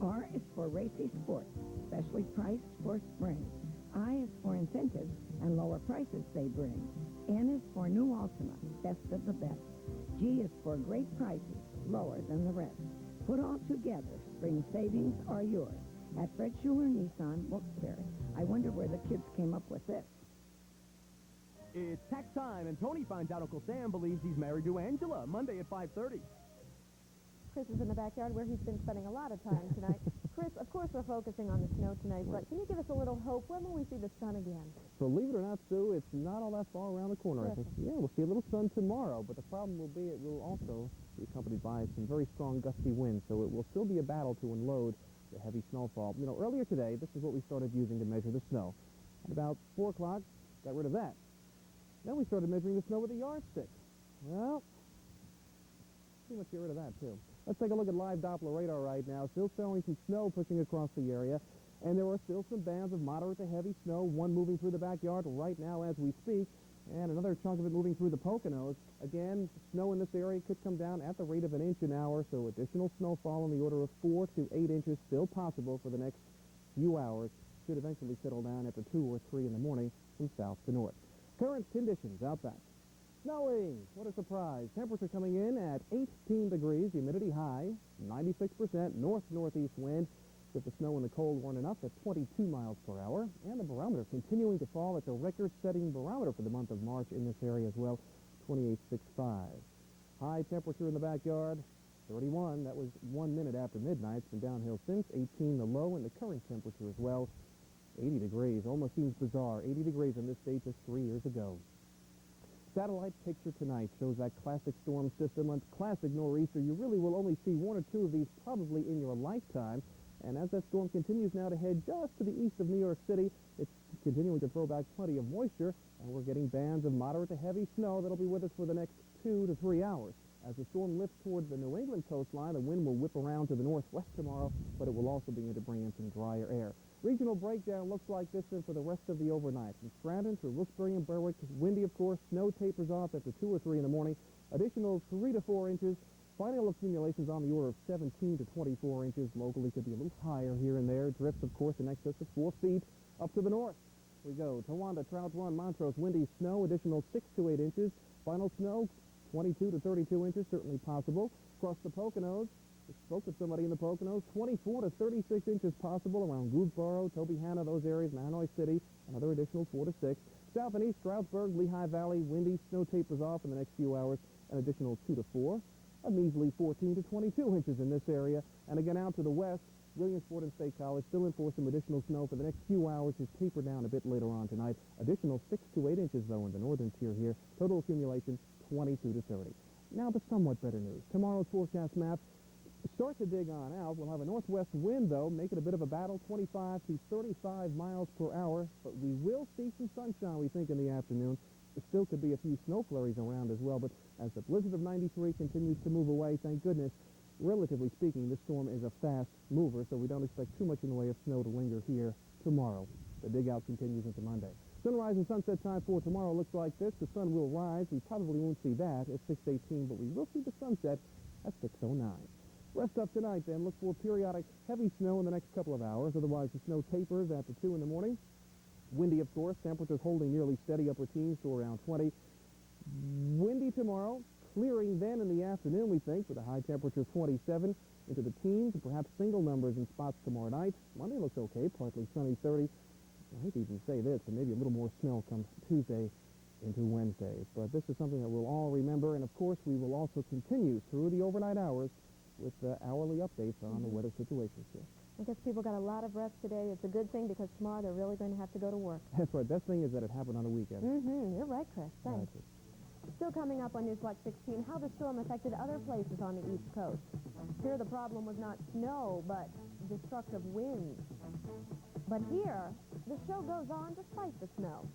R is for Racy Sport, specially priced for spring. I is for incentives and lower prices they bring. N is for New Altima, best of the best. G is for great prices, lower than the rest. Put all together, spring savings are yours. At Fred Schuler Nissan, Wilkes-Barre. I wonder where the kids came up with this. It's tax time, and Tony finds out Uncle Sam believes he's married to Angela, Monday at 5:30. Chris is in the backyard where he's been spending a lot of time tonight. Chris, of course we're focusing on the snow tonight, but can you give us a little hope? When will we see the sun again? Believe it or not, Sue, it's not all that far around the corner. I think, yeah, we'll see a little sun tomorrow, but the problem will be it will also be accompanied by some very strong gusty winds, so it will still be a battle to unload the heavy snowfall. You know, earlier today, this is what we started using to measure the snow. At about 4 o'clock, got rid of that. Then we started measuring the snow with a yardstick. Well, pretty much get rid of that, too. Let's take a look at live Doppler radar right now. Still showing some snow pushing across the area, and there are still some bands of moderate to heavy snow, one moving through the backyard right now as we speak, and another chunk of it moving through the Poconos. Again, snow in this area could come down at the rate of 1 inch an hour, so additional snowfall in the order of 4 to 8 inches still possible for the next few hours. Should eventually settle down after 2 or 3 in the morning from south to north. Current conditions out back. Snowing. What a surprise. Temperature coming in at 18 degrees. Humidity high, 96%. North-northeast wind. With the snow and the cold warming up at 22 miles per hour. And the barometer continuing to fall at the record-setting barometer for the month of March in this area as well, 28.65. High temperature in the backyard, 31. That was 1 minute after midnight. It's been downhill since. 18 the low, and the current temperature as well, 80 degrees. Almost seems bizarre. 80 degrees on this day just 3 years ago. Satellite picture tonight shows that classic storm system. On classic nor'easter, you really will only see 1 or 2 of these probably in your lifetime. And as that storm continues now to head just to the east of New York City, it's continuing to throw back plenty of moisture, and we're getting bands of moderate to heavy snow that'll be with us for the next 2 to 3 hours. As the storm lifts toward the New England coastline, the wind will whip around to the northwest tomorrow, but it will also begin to bring in some drier air. Regional breakdown looks like this for the rest of the overnight. From Scranton through Wilkes-Barre and Berwick, windy, of course. Snow tapers off after 2 or 3 in the morning. Additional 3 to 4 inches. Final accumulations on the order of 17 to 24 inches. Locally could be a little higher here and there. Drifts, of course, in excess of 4 feet. Up to the north we go. Towanda, Trout Run, Montrose, windy snow. Additional 6 to 8 inches. Final snow, 22 to 32 inches, certainly possible. Across the Poconos, Just spoke with somebody in the Poconos. 24 to 36 inches possible around Gouldsboro, Tobyhanna, those areas, Mahanoy City. Another additional 4 to 6. South and east, Stroudsburg, Lehigh Valley, windy. Snow tapers off in the next few hours. An additional 2 to 4. A measly 14 to 22 inches in this area. And again out to the west, Williamsport and State College still in for some additional snow for the next few hours. Just taper down a bit later on tonight. Additional 6 to 8 inches, though, in the northern tier here. Total accumulation, 22 to 30. Now the somewhat better news. Tomorrow's forecast map start to dig on out. We'll have a northwest wind, though, make it a bit of a battle, 25 to 35 miles per hour. But we will see some sunshine, we think, in the afternoon. There still could be a few snow flurries around as well. But as the blizzard of 93 continues to move away, thank goodness, relatively speaking, this storm is a fast mover, so we don't expect too much in the way of snow to linger here tomorrow. The dig out continues into Monday. Sunrise and sunset time for tomorrow looks like this. The sun will rise. We probably won't see that at 6:18, but we will see the sunset at 6:09. Rest up tonight, then. Look for periodic heavy snow in the next couple of hours. Otherwise, the snow tapers after 2 in the morning. Windy, of course. Temperatures holding nearly steady, upper teens to around 20. Windy tomorrow. Clearing then in the afternoon, we think, with a high temperature of 27 into the teens, and perhaps single numbers in spots tomorrow night. Monday looks okay, partly sunny, 30. I hate to even say this, but maybe a little more snow comes Tuesday into Wednesday. But this is something that we'll all remember, and of course we will also continue through the overnight hours with hourly updates on the weather situations here. I guess people got a lot of rest today. It's a good thing because tomorrow they're really going to have to go to work. That's right. Best thing is that it happened on a weekend. You're right, Chris. Thanks. Still coming up on Newswatch 16, how the storm affected other places on the East Coast. Here the problem was not snow, but destructive winds. But here, the show goes on despite the snow.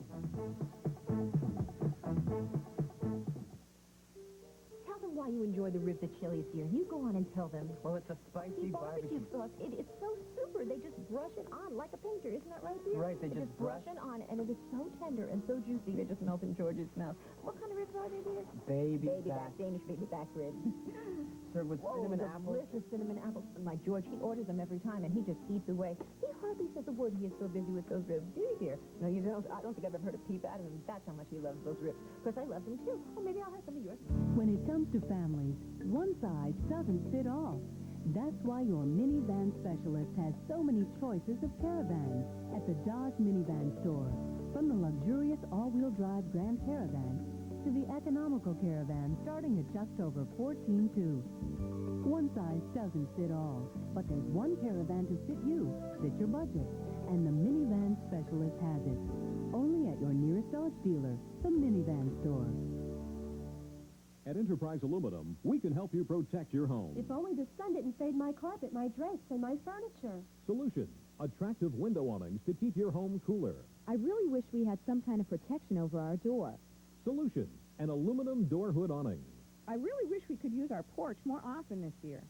Tell them why you enjoy the rib that Chili's here. You go on and tell them. Well, it's a spicy barbecue sauce. It's so super. They just brush it on like a painter. Isn't that right, dear? Right, they just brush it on, and it is so tender and so juicy. They just melt in George's mouth. What kind of ribs are they, dear? Baby back. Danish baby back ribs. Served with cinnamon apples. Delicious cinnamon apples. My George, he orders them every time, and he just eats away. He hardly says a word. He is so busy with those ribs. Do you, dear? No, you don't. I don't think I've ever heard a peep out of him. That's how much he loves those ribs. Of course, I love them, too. Oh, maybe I'll have some of yours. When it comes to families, one size doesn't fit all. That's why your minivan specialist has so many choices of caravans at the Dodge Minivan Store. From the luxurious all-wheel drive Grand Caravan to the economical caravan starting at just over $14,200. One size doesn't fit all, but there's one caravan to fit you, fit your budget, and the minivan specialist has it. Only at your nearest Dodge dealer, the Minivan Store. At Enterprise Aluminum, we can help you protect your home. If only the sun didn't fade my carpet, my drapes, and my furniture. Solution: attractive window awnings to keep your home cooler. I really wish we had some kind of protection over our door. Solution: an aluminum door hood awning. I really wish we could use our porch more often this year.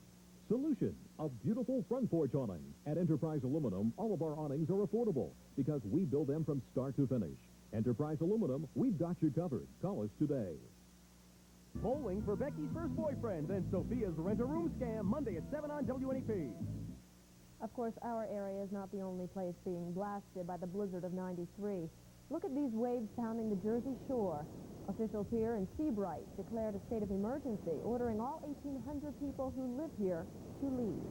Solution: a beautiful front porch awning. At Enterprise Aluminum, all of our awnings are affordable because we build them from start to finish. Enterprise Aluminum, we've got you covered. Call us today. Bowling for Becky's first boyfriend, then Sophia's rent-a-room scam, Monday at 7 on WNEP. Of course, our area is not the only place being blasted by the blizzard of 93. Look at these waves pounding the Jersey Shore. Officials here in Seabright declared a state of emergency, ordering all 1,800 people who live here to leave.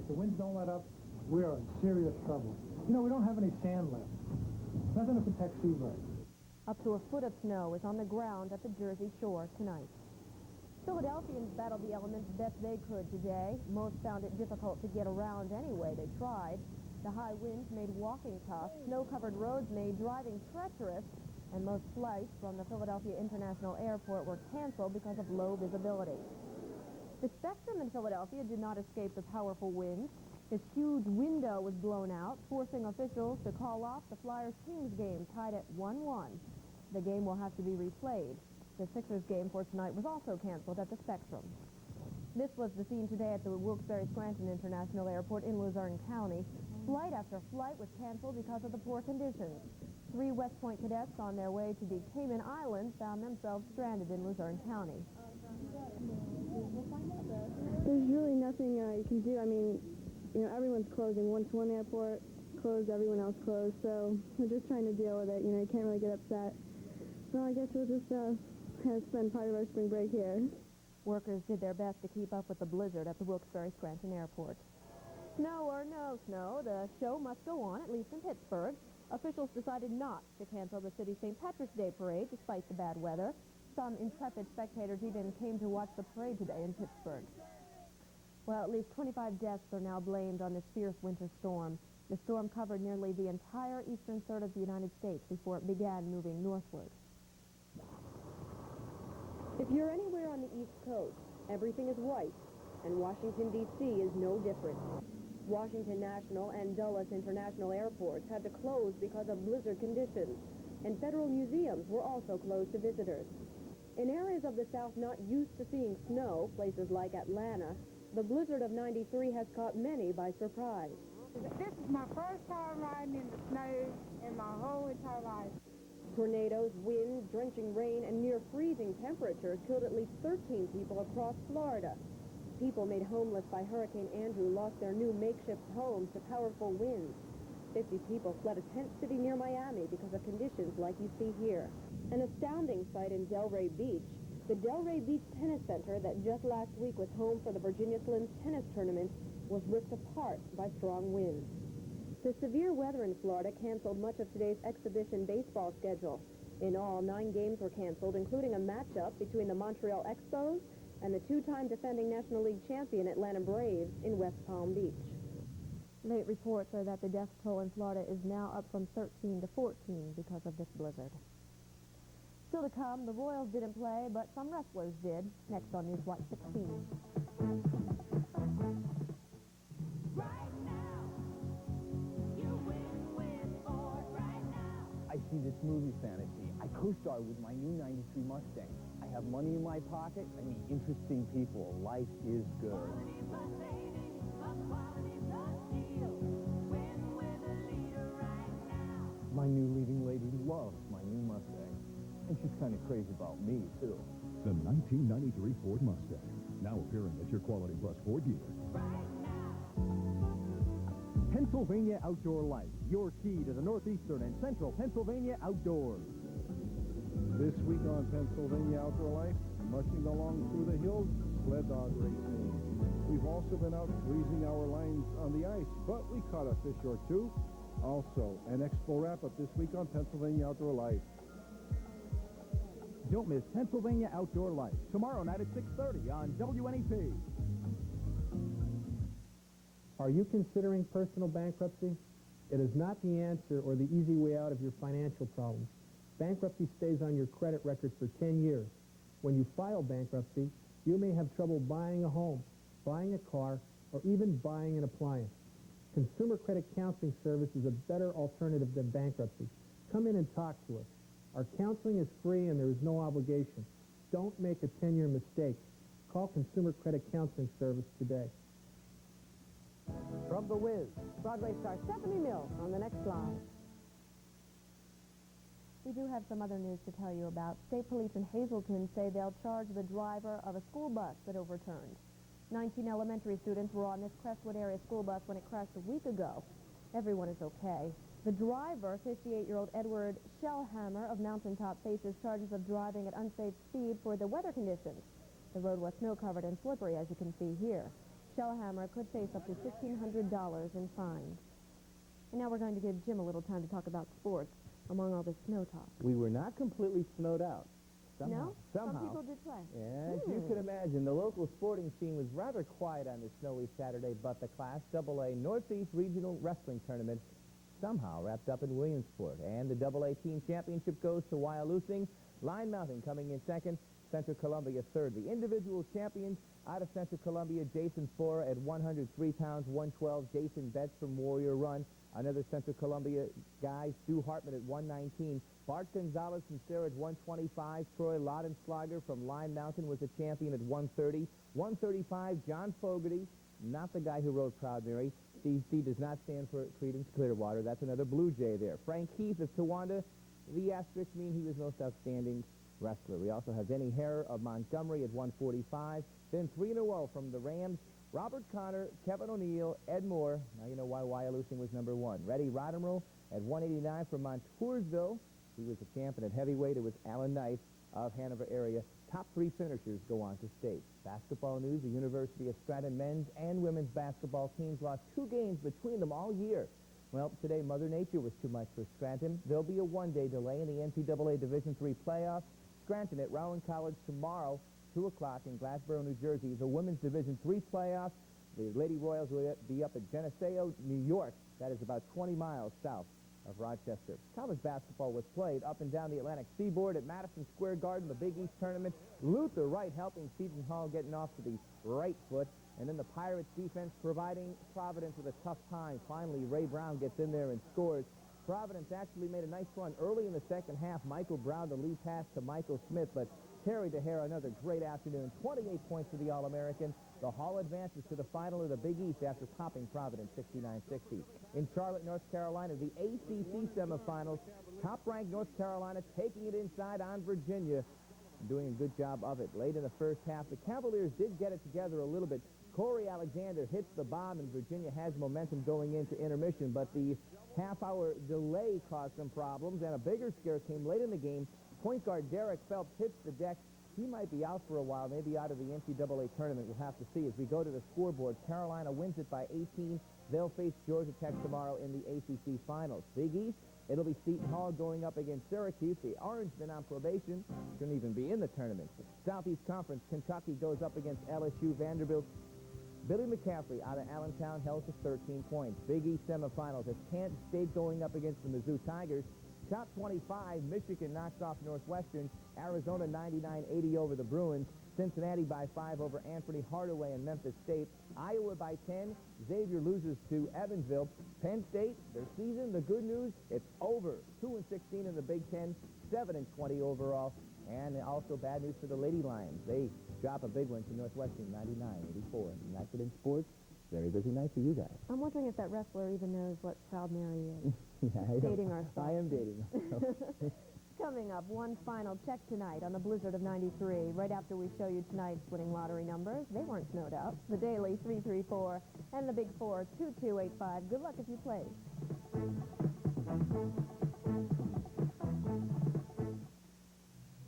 If the winds don't let up, we are in serious trouble. You know, we don't have any sand left. Nothing to protect Seabright. Up to a foot of snow is on the ground at the Jersey Shore tonight. Philadelphians battled the elements best they could today. Most found it difficult to get around anyway they tried. The high winds made walking tough, snow-covered roads made driving treacherous, and most flights from the Philadelphia International Airport were canceled because of low visibility. The Spectrum in Philadelphia did not escape the powerful winds. This huge window was blown out, forcing officials to call off the Flyers-Kings game tied at 1-1. The game will have to be replayed. The Sixers game for tonight was also canceled at the Spectrum. This was the scene today at the Wilkes-Barre-Scranton International Airport in Luzerne County. Flight after flight was canceled because of the poor conditions. 3 West Point cadets on their way to the Cayman Islands found themselves stranded in Luzerne County. There's really nothing you can do. I mean, you know, everyone's closing. Once one airport closed, everyone else closed. So we're just trying to deal with it. You know, you can't really get upset. So I guess we'll just spend part of our spring break here. Workers did their best to keep up with the blizzard at the Wilkes-Barre Scranton Airport. Snow or no snow, the show must go on, at least in Pittsburgh. Officials decided not to cancel the city's St. Patrick's Day parade despite the bad weather. Some intrepid spectators even came to watch the parade today in Pittsburgh. Well, at least 25 deaths are now blamed on this fierce winter storm. The storm covered nearly the entire eastern third of the United States before it began moving northward. If you're anywhere on the East Coast, everything is white, and Washington, D.C. is no different. Washington National and Dulles International airports had to close because of blizzard conditions, and federal museums were also closed to visitors. In areas of the South not used to seeing snow, places like Atlanta, the blizzard of '93 has caught many by surprise. This is my first time riding in the snow in my whole entire life. Tornadoes, wind, drenching rain, and near freezing temperatures killed at least 13 people across Florida. People made homeless by Hurricane Andrew lost their new makeshift homes to powerful winds. 50 people fled a tent city near Miami because of conditions like you see here. An astounding sight in Delray Beach. The Delray Beach Tennis Center that just last week was home for the Virginia Slims tennis tournament was ripped apart by strong winds. The severe weather in Florida canceled much of today's exhibition baseball schedule. In all, 9 games were canceled, including a matchup between the Montreal Expos and the two-time defending National League champion Atlanta Braves in West Palm Beach. Late reports are that the death toll in Florida is now up from 13 to 14 because of this blizzard. Still to come, the Royals didn't play, but some wrestlers did. Next on Newswatch 16. I see this movie fantasy. I co-star with my new 93 Mustang. I have money in my pocket. I meet interesting people. Life is good. My new leading lady loves my new Mustang. And she's kind of crazy about me, too. The 1993 Ford Mustang, now appearing at your Quality Plus Ford dealer. Pennsylvania Outdoor Life, your key to the northeastern and central Pennsylvania outdoors. This week on Pennsylvania Outdoor Life, mushing along through the hills, sled dog racing. We've also been out freezing our lines on the ice, but we caught a fish or two. Also, an expo wrap-up this week on Pennsylvania Outdoor Life. Don't miss Pennsylvania Outdoor Life, tomorrow night at 6:30 on WNEP. Are you considering personal bankruptcy? It is not the answer or the easy way out of your financial problems. Bankruptcy stays on your credit record for 10 years. When you file bankruptcy, you may have trouble buying a home, buying a car, or even buying an appliance. Consumer Credit Counseling Service is a better alternative than bankruptcy. Come in and talk to us. Our counseling is free and there is no obligation. Don't make a 10-year mistake. Call Consumer Credit Counseling Service today. From The Wiz, Broadway star Stephanie Mills on the next slide. We do have some other news to tell you about. State police in Hazleton say they'll charge the driver of a school bus that overturned. 19 elementary students were on this Crestwood area school bus when it crashed a week ago. Everyone is okay. The driver, 58-year-old Edward Shellhammer of Mountaintop, faces charges of driving at unsafe speed for the weather conditions. The road was snow-covered and slippery, as you can see here. Shellhammer could face up to $1,500 in fines. And now we're going to give Jim a little time to talk about sports among all this snow talk. We were not completely snowed out. Somehow. No? Some people did play. Yeah, as you can imagine, the local sporting scene was rather quiet on this snowy Saturday, but the Class AA Northeast Regional Wrestling Tournament somehow wrapped up in Williamsport. And the AA Team Championship goes to Wyalusing. Line Mountain coming in second, Central Columbia third. The individual champions out of Central Columbia, Jason Spora at 103 pounds, 112. Jason Betts from Warrior Run. Another Central Columbia guy, Stu Hartman at 119. Bart Gonzalez from Sarah at 125. Troy Laudenschlager from Line Mountain was the champion at 130. 135, John Fogarty, not the guy who rode Proud Mary. C does not stand for Creedence Clearwater. That's another Blue Jay there. Frank Heath of Towanda. The asterisks mean he was most outstanding wrestler. We also have Denny Harrer of Montgomery at 145. Then 3 in a row from the Rams. Robert Connor, Kevin O'Neill, Ed Moore. Now you know why Wyalusing was number 1. Reddy Roddenroll at 189 from Montoursville. He was the champion at heavyweight. It was Alan Knight of Hanover area. Top 3 finishers go on to state. Basketball news, the University of Scranton men's and women's basketball teams lost 2 games between them all year. Well, today Mother Nature was too much for Scranton. There'll be a one-day delay in the NCAA Division III playoffs. Scranton at Rowan College tomorrow, 2 o'clock in Glassboro, New Jersey, is a women's Division III playoffs. The Lady Royals will be up at Geneseo, New York. That is about 20 miles south of Rochester. College basketball was played up and down the Atlantic seaboard at Madison Square Garden, the Big East tournament. Luther Wright helping Seton Hall getting off to the right foot. And then the Pirates defense providing Providence with a tough time. Finally, Ray Brown gets in there and scores. Providence actually made a nice run early in the second half. Michael Brown, the lead pass to Michael Smith, but Terry DeHare, another great afternoon. 28 points for the All-American. The Hall advances to the final of the Big East after topping Providence 69-60. In Charlotte, North Carolina, the ACC semifinals. Top-ranked North Carolina taking it inside on Virginia. Doing a good job of it. Late in the first half, the Cavaliers did get it together a little bit. Corey Alexander hits the bomb, and Virginia has momentum going into intermission, but the half-hour delay caused some problems, and a bigger scare came late in the game. Point guard Derek Phelps hits the deck. He might be out for a while, maybe out of the NCAA tournament. We'll have to see as we go to the scoreboard. Carolina wins it by 18. They'll face Georgia Tech tomorrow in the ACC Finals. Big East, it'll be Seton Hall going up against Syracuse. The Orangemen on probation shouldn't even be in the tournament. Southeast Conference, Kentucky goes up against LSU. Vanderbilt. Billy McCaffrey out of Allentown held to 13 points. Big East semifinals. It's Kansas State going up against the Mizzou Tigers. Top 25, Michigan knocks off Northwestern. Arizona 99-80 over the Bruins. Cincinnati by 5 over Anthony Hardaway and Memphis State. Iowa by 10. Xavier loses to Evansville. Penn State, their season, the good news, it's over. 2-16 in the Big Ten, 7-20 overall. And also bad news for the Lady Lions. They drop a big one to Northwestern, 99-84. And that's it in sports. Very busy night for you guys. I'm wondering if that wrestler even knows what Proud Mary is. Yeah, Dating ourselves. I am dating myself. Coming up, one final check tonight on the Blizzard of 93. Right after we show you tonight's winning lottery numbers. They weren't snowed out. The Daily 334 and the Big 4 2285. Good luck if you play.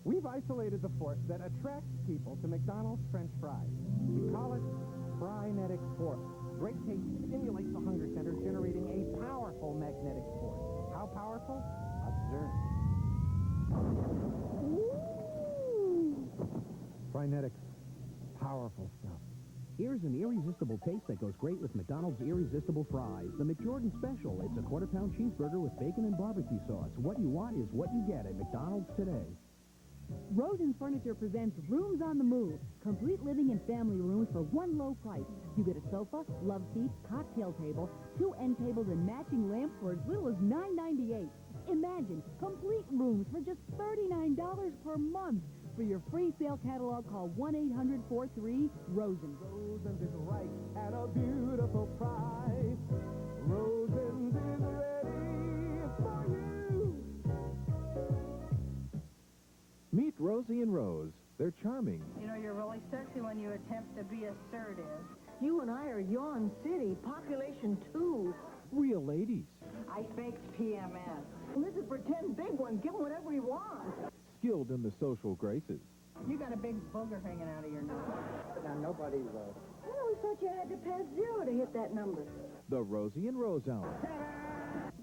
We've isolated the force that attracts people to McDonald's French fries. We call it Frynetic Force. Great taste stimulates the hunger center, generating a powerful magnetic force. How powerful? Observe. Frynetic's powerful stuff. Here's an irresistible taste that goes great with McDonald's Irresistible Fries. The McJordan Special. It's a quarter-pound cheeseburger with bacon and barbecue sauce. What you want is what you get at McDonald's today. Rosen Furniture presents Rooms on the Move. Complete living and family rooms for one low price. You get a sofa, love seat, cocktail table, 2 end tables, and matching lamps for as little as $9.98. Imagine complete rooms for just $39 per month. For your free sale catalog, call 1-800-43-ROSEN. Rosen's is right at a beautiful price. Rosen's is ready for you. Meet Rosie and Rose. They're charming. You know, you're really sexy when you attempt to be assertive. You and I are Yawn City, population 2. Real ladies. I faked PMS. This is for 10 big ones. Give him whatever he wants. Skilled in the social graces. You got a big booger hanging out of your nose. Now, nobody will. I always thought you had to pass 0 to hit that number. The Rosie and Rose Hour.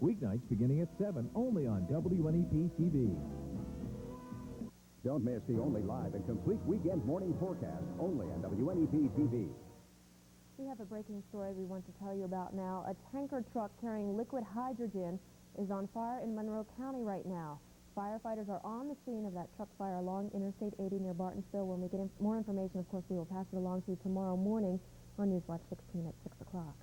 Weeknights beginning at 7, only on WNEP TV. Don't miss the only live and complete weekend morning forecast, only on WNEP TV. We have a breaking story we want to tell you about now. A tanker truck carrying liquid hydrogen is on fire in Monroe County right now. Firefighters are on the scene of that truck fire along Interstate 80 near Bartonsville. When we get more information, of course, we will pass it along to you tomorrow morning on Newswatch 16 at 6 o'clock.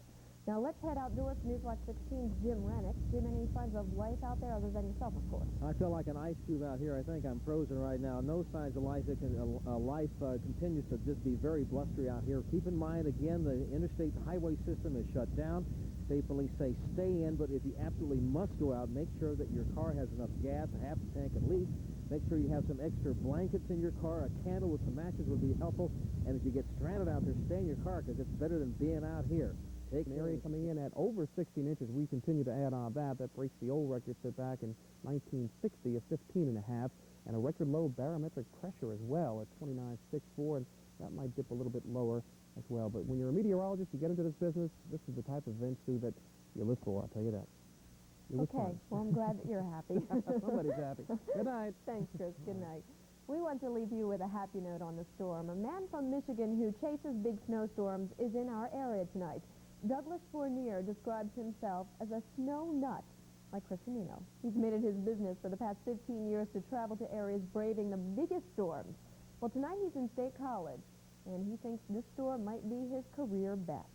Now, let's head outdoors to Newswatch 16's Jim Rennick. Jim, any signs of life out there other than yourself, of course? I feel like an ice cube out here. I think I'm frozen right now. No signs of life. Life continues to just be very blustery out here. Keep in mind, again, the interstate highway system is shut down. State police say stay in, but if you absolutely must go out, make sure that your car has enough gas, a half a tank at least. Make sure you have some extra blankets in your car. A candle with some matches would be helpful. And if you get stranded out there, stay in your car because it's better than being out here. Take an area coming in at over 16 inches. We continue to add on that. That breaks the old record set back in 1960 of 15 and a half. and a record low barometric pressure as well at 29.64, and that might dip a little bit lower as well. But when you're a meteorologist, you get into this business, this is the type of event, Sue, that you live for, I'll tell you that. It was Okay, fun. well, I'm glad that you're happy. Somebody's happy. Good night. Thanks, Chris. Good night. We want to leave you with a happy note on the storm. A man from Michigan who chases big snowstorms is in our area tonight. Douglas Fournier describes himself as a snow nut, like Chris Amino. He's made it his business for the past 15 years to travel to areas braving the biggest storms. Well, tonight he's in State College, and he thinks this storm might be his career best.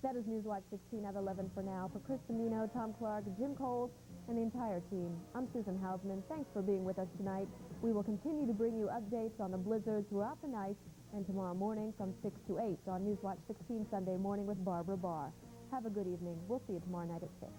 That is Newswatch 16 at 11 for now. For Chris Amino, Tom Clark, Jim Coles, and the entire team, I'm Susan Hausman. Thanks for being with us tonight. We will continue to bring you updates on the blizzard throughout the night and tomorrow morning from 6 to 8 on Newswatch 16 Sunday morning with Barbara Barr. Have a good evening. We'll see you tomorrow night at 6.